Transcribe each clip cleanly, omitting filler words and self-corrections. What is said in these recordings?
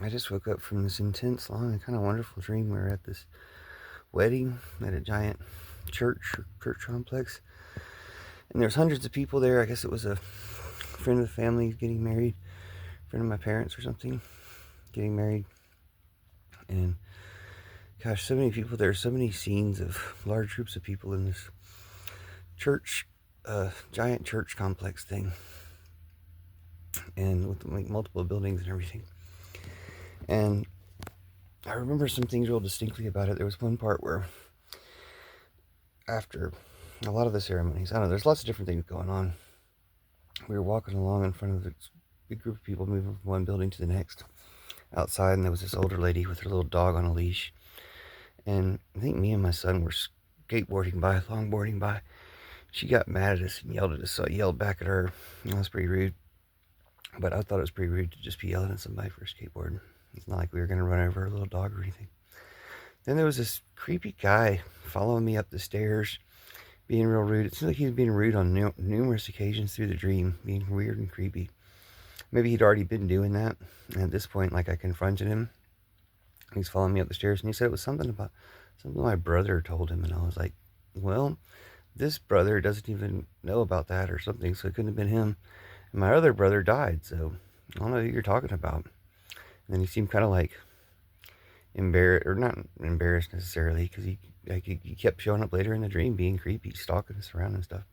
I just woke up from this intense, long, and kind of wonderful dream. We were at this wedding at a giant church complex, and there's hundreds of people there. I guess it was a friend of the family getting married, friend of my parents or something getting married, and gosh, so many people there, so many scenes of large groups of people in this church, giant church complex thing, and with like multiple buildings and everything. And I remember some things real distinctly about it. There was one part where, after a lot of the ceremonies, I don't know, there's lots of different things going on. We were walking along in front of this big group of people moving from one building to the next outside, and there was this older lady with her little dog on a leash. And I think me and my son were longboarding by. She got mad at us and yelled at us, so I yelled back at her. That was pretty rude. But I thought it was pretty rude to just be yelling at somebody for a skateboard. It's not like we were going to run over her little dog or anything. Then there was this creepy guy following me up the stairs, being real rude. It seemed like he was being rude on numerous occasions through the dream, being weird and creepy. Maybe he'd already been doing that. And at this point, like, I confronted him. He's following me up the stairs, and he said it was something my brother told him. And I was like, well, this brother doesn't even know about that or something, so it couldn't have been him. And my other brother died, so I don't know who you're talking about. And then he seemed kind of like embarrassed, or not embarrassed necessarily, because he kept showing up later in the dream being creepy, stalking us around and stuff.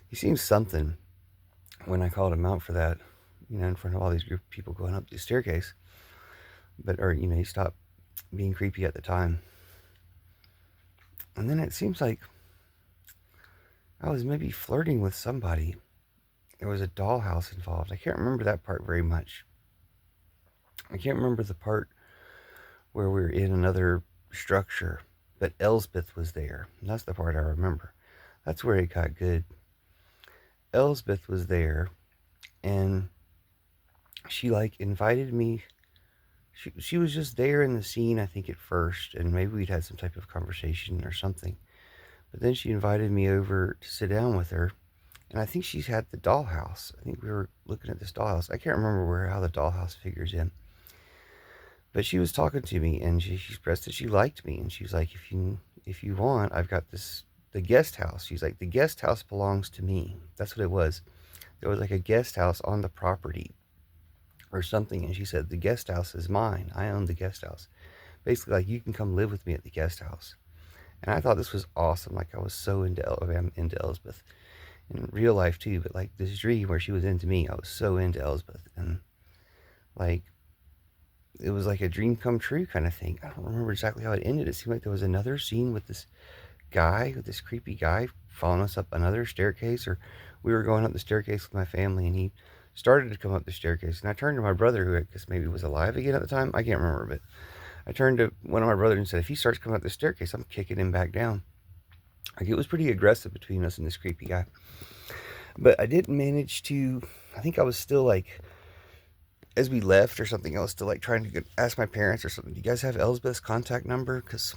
He seemed something when I called him out for that, in front of all these group of people going up the staircase. Or he stopped being creepy at the time. And then it seems like I was maybe flirting with somebody. There was a dollhouse involved. I can't remember that part very much. I can't remember the part where we were in another structure, but Elsbeth was there. And that's the part I remember. That's where it got good. Elsbeth was there, and she invited me. She was just there in the scene, I think, at first, and maybe we'd had some type of conversation or something. But then she invited me over to sit down with her, and I think she's had the dollhouse. I think we were looking at this dollhouse. I can't remember how the dollhouse figures in. But she was talking to me, and she expressed that she liked me, and she was like, if you want, I've got the guest house. She's like, the guest house belongs to me. That's what it was. There was like a guest house on the property or something, and she said, the guest house is mine. I own the guest house. Basically, like, you can come live with me at the guest house. And I thought this was awesome. Like, I was so into Elsbeth in real life too, but like this dream where she was into me, I was so into Elsbeth, and like, it was like a dream come true kind of thing. I don't remember exactly how it ended. It seemed like there was another scene with this creepy guy following us up another staircase, or we were going up the staircase with my family, and he started to come up the staircase, and I turned to my brother, who I guess maybe was alive again at the time. I can't remember, but I turned to one of my brothers and said, if he starts coming up the staircase, I'm kicking him back down. Like, it was pretty aggressive between us and this creepy guy. But I didn't manage to, I think I was still like, as we left or something, I was still like trying to ask my parents or something, do you guys have Elsbeth's contact number? Because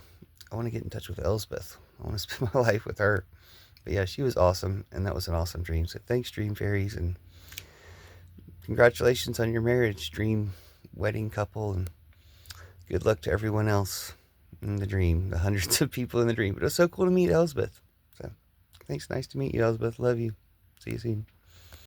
I want to get in touch with Elsbeth. I want to spend my life with her. But yeah, she was awesome, and that was an awesome dream. So thanks, Dream Fairies, and congratulations on your marriage, dream wedding couple, and good luck to everyone else in the dream, the hundreds of people in the dream. But it was so cool to meet Elsbeth. So thanks, nice to meet you, Elsbeth. Love you. See you soon.